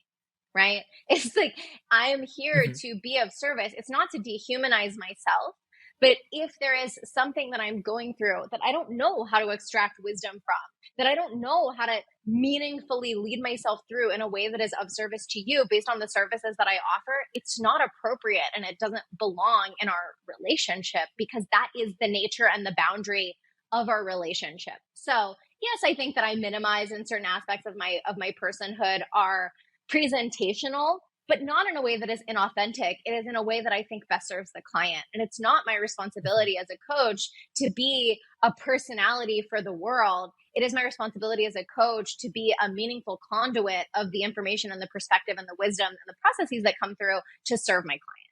Right. It's like, I am here Mhm. to be of service. It's not to dehumanize myself. But if there is something that I'm going through that I don't know how to extract wisdom from, that I don't know how to meaningfully lead myself through in a way that is of service to you based on the services that I offer, it's not appropriate and it doesn't belong in our relationship because that is the nature and the boundary of our relationship. So yes, I think that I minimize in certain aspects of my personhood are presentational, but not in a way that is inauthentic. It is in a way that I think best serves the client. And it's not my Mhm. responsibility as a coach to be a personality for the world. It is my responsibility as a coach to be a meaningful conduit of the information and the perspective and the wisdom and the processes that come through to serve my client.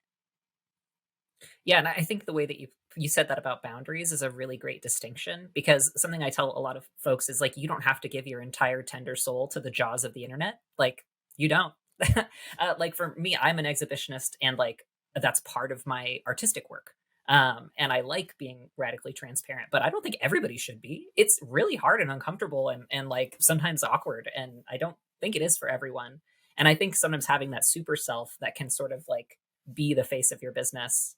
Yeah, and I think the way that you said that about boundaries is a really great distinction because something I tell a lot of folks is like you don't have to give your entire tender soul to the jaws of the internet. Like you don't. Like for me, I'm an exhibitionist, and like that's part of my artistic work. And I like being radically transparent, but I don't think everybody should be. It's really hard and uncomfortable, and like sometimes awkward, and I don't think it is for everyone. And I think sometimes having that super self that can sort of like be the face of your business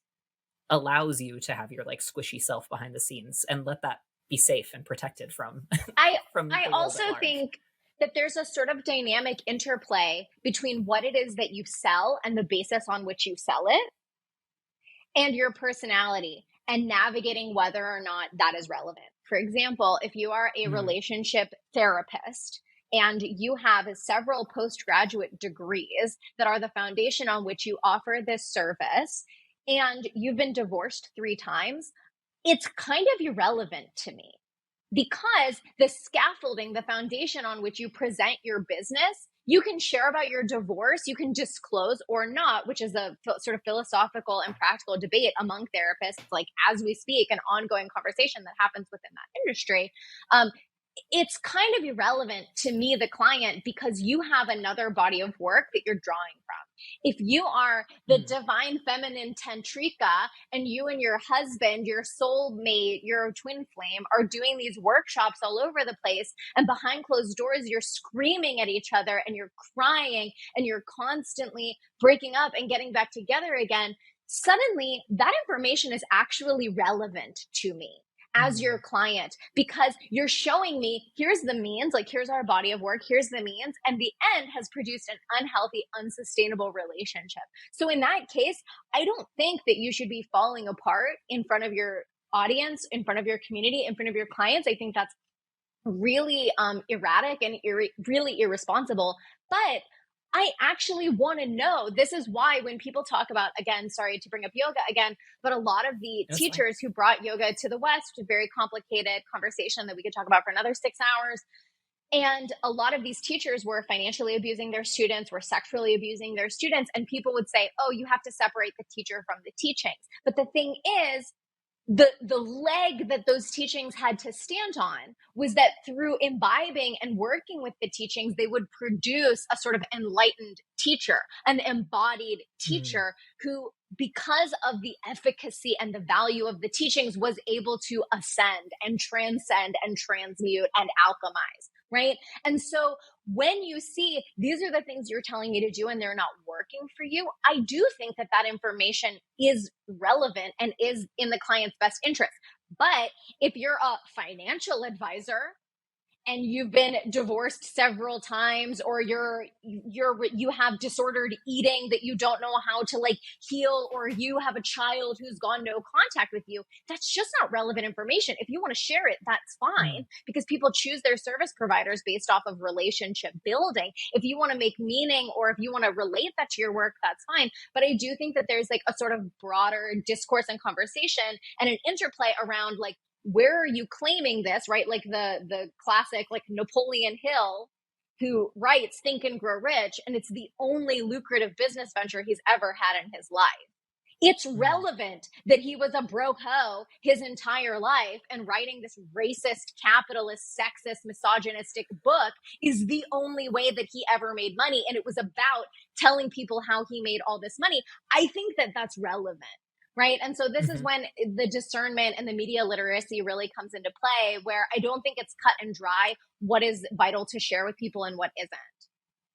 allows you to have your like squishy self behind the scenes and let that be safe and protected from I from I the world also at large. think that there's a sort of dynamic interplay between what it is that you sell and the basis on which you sell it and your personality and navigating whether or not that is relevant. For example, if you are a Mm, relationship therapist and you have several postgraduate degrees that are the foundation on which you offer this service, and you've been divorced 3 times, it's kind of irrelevant to me because the scaffolding, the foundation on which you present your business, you can share about your divorce, you can disclose or not, which is a sort of philosophical and practical debate among therapists, like as we speak, an ongoing conversation that happens within that industry. Um, it's kind of irrelevant to me, the client, because you have another body of work that you're drawing from. If you are the mm, divine feminine tantrika and you and your husband, your soulmate, your twin flame are doing these workshops all over the place, and behind closed doors, you're screaming at each other and you're crying and you're constantly breaking up and getting back together again, suddenly that information is actually relevant to me as your mm, client because you're showing me here's the means, like here's our body of work, here's the means, and the end has produced an unhealthy, unsustainable relationship. So in that case, I don't think that you should be falling apart in front of your audience, in front of your community, in front of your clients. I think that's really erratic and really irresponsible. But I actually want to know. This is why when people talk about, again, sorry to bring up yoga again, but a lot of the that's fine. teachers who brought yoga to the West, a very complicated conversation that we could talk about for another 6 hours. And a lot of these teachers were financially abusing their students, were sexually abusing their students. And people would say, oh, you have to separate the teacher from the teachings. But the thing is, the leg that those teachings had to stand on was that through imbibing and working with the teachings, they would produce a sort of enlightened teacher, an embodied Mm, teacher who, because of the efficacy and the value of the teachings, was able to ascend and transcend and transmute and alchemize, right? And so when you see these are the things you're telling me to do and they're not working for you, I do think that that information is relevant and is in the client's best interest. But if you're a financial advisor and you've been divorced several times, or you have disordered eating that you don't know how to like heal, or you have a child who's gone no contact with you, that's just not relevant information. If you want to share it, that's fine, mm. because people choose their service providers based off of relationship building. If you want to make meaning, or if you want to relate that to your work, that's fine. But I do think that there's like a sort of broader discourse and conversation and an interplay around like, where are you claiming this, right? Like the classic, like Napoleon Hill, who writes Think and Grow Rich, and it's the only lucrative business venture he's ever had in his life. It's relevant that he was a broke hoe his entire life, and writing this racist, capitalist, sexist, misogynistic book is the only way that he ever made money. And it was about telling people how he made all this money. I think that that's relevant. Right. And so this is when the discernment and the media literacy really comes into play, where I don't think it's cut and dry what is vital to share with people and what isn't.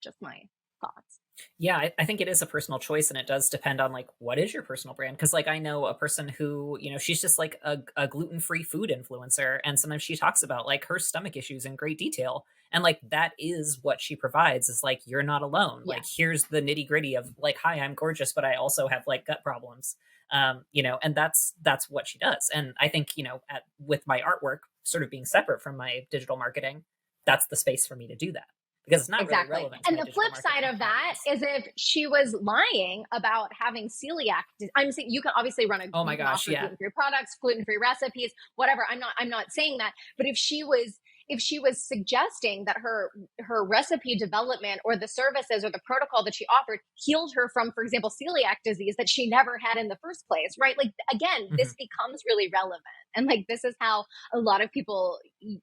Just my thoughts. Yeah, I think it is a personal choice, and it does depend on like what is your personal brand. Because like I know a person who, she's just like a gluten-free food influencer, and sometimes she talks about like her stomach issues in great detail. And like that is what she provides, is like, you're not alone. Yeah. Like here's the nitty-gritty of like, hi, I'm gorgeous, but I also have like gut problems. And that's what she does. And I think, with my artwork sort of being separate from my digital marketing, that's the space for me to do that. Because it's not really relevant. And the flip side of that is if she was lying about having celiac, I'm saying you can obviously run a gluten-free products, gluten-free recipes, whatever. I'm not saying that, but if she was suggesting that her recipe development or the services or the protocol that she offered healed her from, for example, celiac disease that she never had in the first place, right? Like, again, this becomes really relevant. And like, this is how a lot of people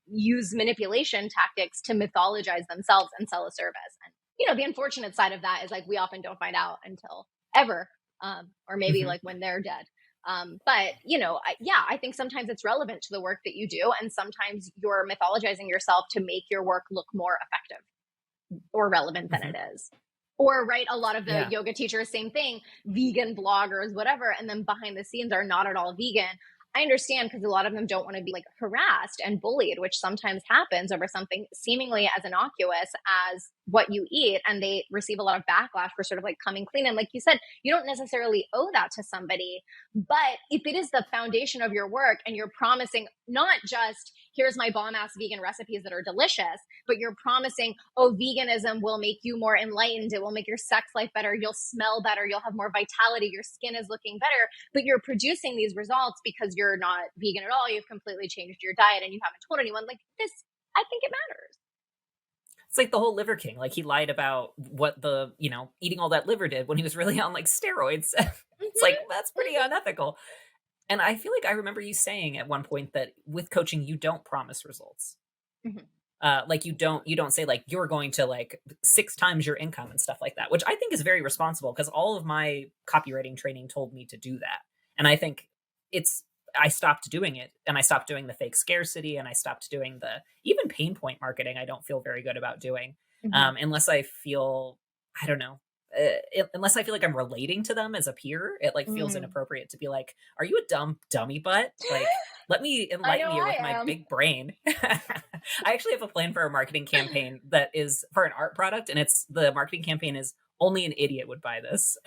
use manipulation tactics to mythologize themselves and sell a service. And, the unfortunate side of that is like, we often don't find out until ever, or maybe like when they're dead. But I think sometimes it's relevant to the work that you do. And sometimes you're mythologizing yourself to make your work look more effective or relevant than it is. Or, right, a lot of the yoga teachers, same thing, vegan bloggers, whatever. And then behind the scenes are not at all vegan. I understand, because a lot of them don't want to be like harassed and bullied, which sometimes happens over something seemingly as innocuous as what you eat. And they receive a lot of backlash for sort of like coming clean. And like you said, you don't necessarily owe that to somebody. But if it is the foundation of your work and you're promising not just here's my bomb ass vegan recipes that are delicious, but you're promising, oh, veganism will make you more enlightened. It will make your sex life better. You'll smell better. You'll have more vitality. Your skin is looking better. But you're producing these results because you're not vegan at all. You've completely changed your diet and you haven't told anyone. Like this, I think it matters. It's like the whole Liver King. Like he lied about what the, eating all that liver did when he was really on like steroids. It's like, that's pretty unethical. And I feel like I remember you saying at one point that with coaching, you don't promise results. Like you don't say like, you're going to like 6 times your income and stuff like that, which I think is very responsible, because all of my copywriting training told me to do that. And I think I stopped doing it, and I stopped doing the fake scarcity, and I stopped doing the even pain point marketing. I don't feel very good about doing, unless I feel, I don't know, unless I feel like I'm relating to them as a peer. It like feels inappropriate to be like, are you a dummy butt? Like, let me enlighten you with my big brain. I actually have a plan for a marketing campaign that is for an art product, and the marketing campaign is only an idiot would buy this.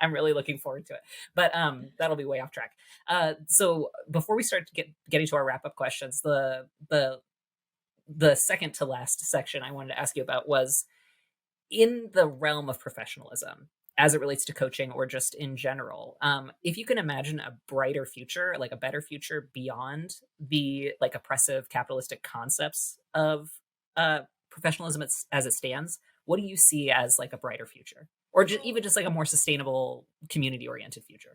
I'm really looking forward to it, but that'll be way off track. So before we start to getting to our wrap up questions, the second to last section I wanted to ask you about was in the realm of professionalism as it relates to coaching or just in general. If you can imagine a brighter future, like a better future beyond the like oppressive capitalistic concepts of professionalism as it stands, what do you see as like a brighter future? Or even just like a more sustainable, community-oriented future?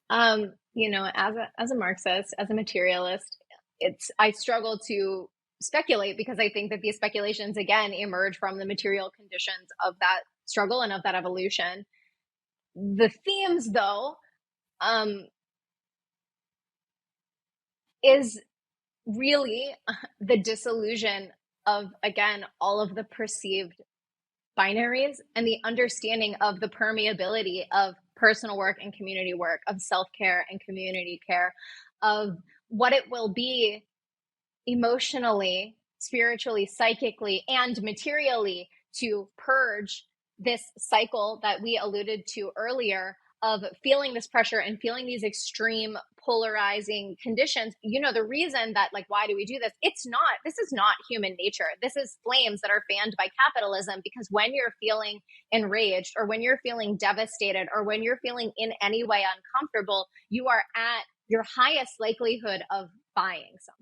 As a Marxist, as a materialist, I struggle to speculate, because I think that these speculations again emerge from the material conditions of that struggle and of that evolution. The themes, though, is really the disillusion of, again, all of the perceived binaries and the understanding of the permeability of personal work and community work, of self-care and community care, of what it will be emotionally, spiritually, psychically, and materially to purge this cycle that we alluded to earlier of feeling this pressure and feeling these extreme polarizing conditions. The reason that, like, why do we do this? This is not human nature. This is flames that are fanned by capitalism, because when you're feeling enraged, or when you're feeling devastated, or when you're feeling in any way uncomfortable, you are at your highest likelihood of buying something.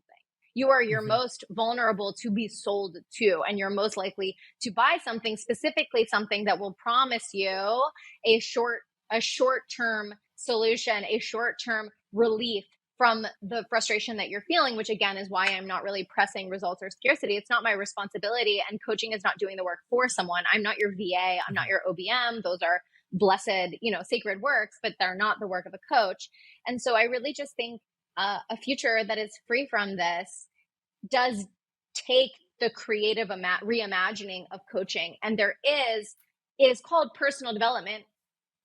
You are your most vulnerable to be sold to, and you're most likely to buy something, specifically something that will promise you a short-term solution, a short-term relief from the frustration that you're feeling, which again is why I'm not really pressing results or scarcity. It's not my responsibility, and coaching is not doing the work for someone. I'm not your VA. I'm not your OBM. Those are blessed, sacred works, but they're not the work of a coach. And so I really just think a future that is free from this does take the creative reimagining of coaching. And it is called personal development.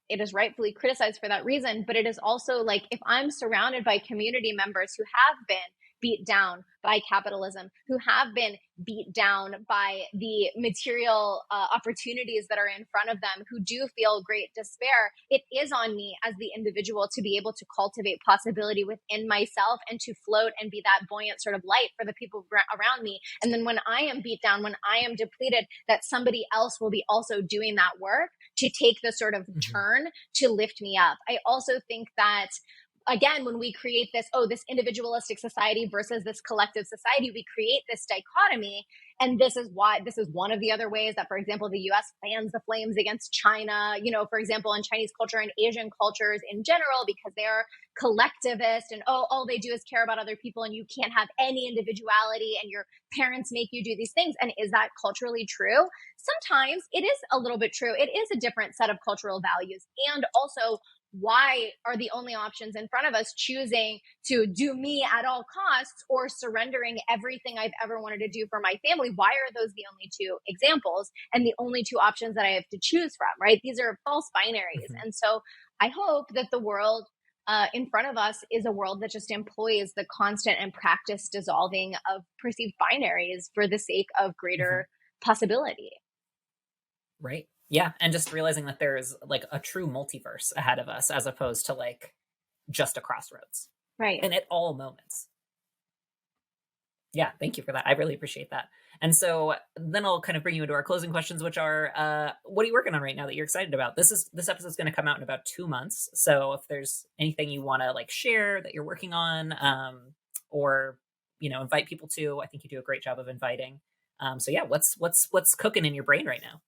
It is rightfully criticized for that reason, but it is also like, if I'm surrounded by community members who have been beat down by capitalism, who have been beat down by the material opportunities that are in front of them, who do feel great despair, it is on me as the individual to be able to cultivate possibility within myself and to float and be that buoyant sort of light for the people around me. And then when I am beat down, when I am depleted, that somebody else will be also doing that work to take the sort of turn to lift me up. I also think that, again, when we create this individualistic society versus this collective society, we create this dichotomy. And this is one of the other ways that, for example, the US fans the flames against China, for example, in Chinese culture and Asian cultures in general, because they're collectivist and, all they do is care about other people and you can't have any individuality and your parents make you do these things. And is that culturally true? Sometimes it is a little bit true. It is a different set of cultural values. And also, why are the only options in front of us choosing to do me at all costs or surrendering everything I've ever wanted to do for my family? Why are those the only two examples and the only two options that I have to choose from, right? These are false binaries. And so I hope that the world in front of us is a world that just employs the constant and practice dissolving of perceived binaries for the sake of greater possibility. Right. Yeah. And just realizing that there's like a true multiverse ahead of us as opposed to like just a crossroads. Right. And at all moments. Yeah. Thank you for that. I really appreciate that. And so then I'll kind of bring you into our closing questions, which are, what are you working on right now that you're excited about? This episode's going to come out in about 2 months. So if there's anything you want to like share that you're working on, or, invite people to, I think you do a great job of inviting. So yeah, what's cooking in your brain right now?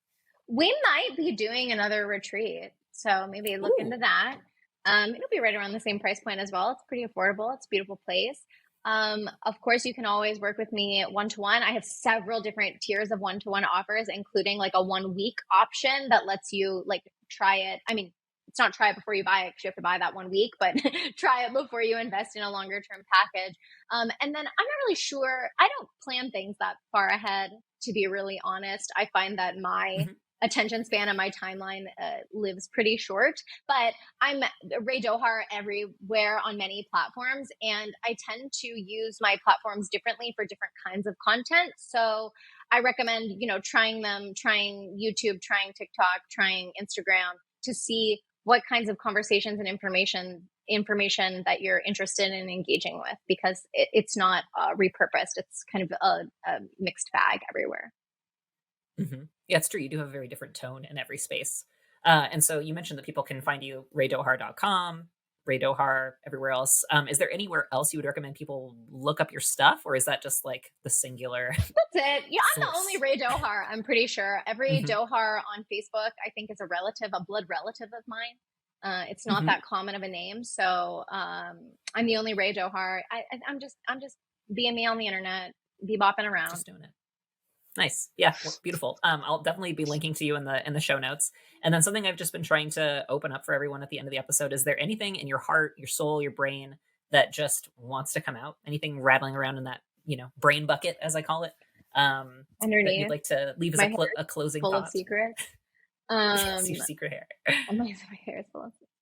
We might be doing another retreat, so maybe look into that. It'll be right around the same price point as well. It's pretty affordable. It's a beautiful place. Of course, you can always work with me one-to-one. I have several different tiers of one-to-one offers, including like a 1-week option that lets you like try it. I mean, it's not try it before you buy it because you have to buy that 1 week, but try it before you invest in a longer term package. And then I'm not really sure. I don't plan things that far ahead, to be really honest. I find that my attention span and my timeline lives pretty short, but I'm Rae Dohar everywhere on many platforms. And I tend to use my platforms differently for different kinds of content. So I recommend, trying YouTube, trying TikTok, trying Instagram to see what kinds of conversations and information that you're interested in engaging with, because it's not repurposed. It's kind of a mixed bag everywhere. Yeah, it's true. You do have a very different tone in every space. And so you mentioned that people can find you raedohar.com, Rae Dohar, everywhere else. Is there anywhere else you would recommend people look up your stuff, or is that just like the singular? That's it. Yeah, I'm the only Rae Dohar, I'm pretty sure. Every Dohar on Facebook, I think, is a blood relative of mine. It's not that common of a name. So I'm the only Rae Dohar. I'm just being me on the internet, bopping around. Just doing it. Nice. Yeah. Well, beautiful. I'll definitely be linking to you in the show notes. And then something I've just been trying to open up for everyone at the end of the episode. Is there anything in your heart, your soul, your brain that just wants to come out? Anything rattling around in that, brain bucket, as I call it? Underneath. That you'd like to leave as a closing full thought? Of secrets. Yes, your secret hair. My hair is full of secrets.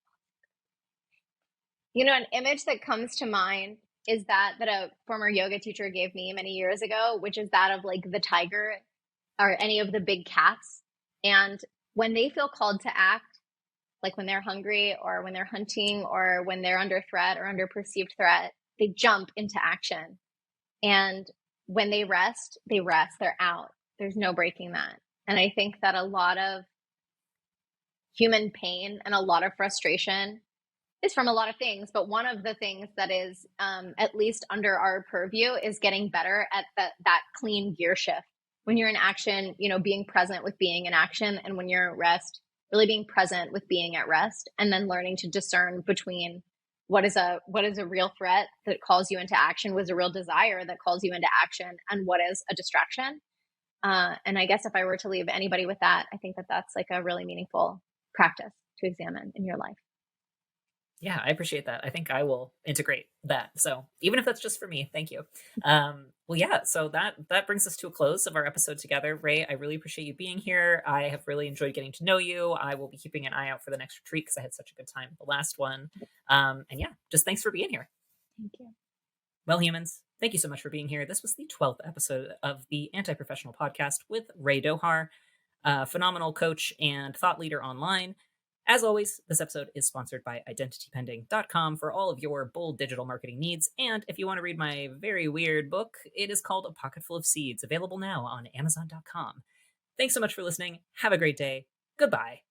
An image that comes to mind is that a former yoga teacher gave me many years ago, which is that of like the tiger or any of the big cats. And when they feel called to act, like when they're hungry or when they're hunting or when they're under threat or under perceived threat, they jump into action. And when they rest, they're out. There's no breaking that. And I think that a lot of human pain and a lot of frustration is from a lot of things, but one of the things that is at least under our purview is getting better at that clean gear shift. When you're in action, being present with being in action, and when you're at rest, really being present with being at rest, and then learning to discern between what is a real threat that calls you into action, what is a real desire that calls you into action, and what is a distraction. And I guess if I were to leave anybody with that, I think that that's like a really meaningful practice to examine in your life. Yeah, I appreciate that. I think I will integrate that. So even if that's just for me, thank you. Well, yeah. So that brings us to a close of our episode together. Rae, I really appreciate you being here. I have really enjoyed getting to know you. I will be keeping an eye out for the next retreat because I had such a good time with the last one. And yeah, just thanks for being here. Thank you. Well, humans, thank you so much for being here. This was the 12th episode of the Anti-Professional Podcast with Rae Dohar, a phenomenal coach and thought leader online. As always, this episode is sponsored by identitypending.com for all of your bold digital marketing needs. And if you want to read my very weird book, it is called A Pocketful of Seeds, available now on amazon.com. Thanks so much for listening. Have a great day. Goodbye.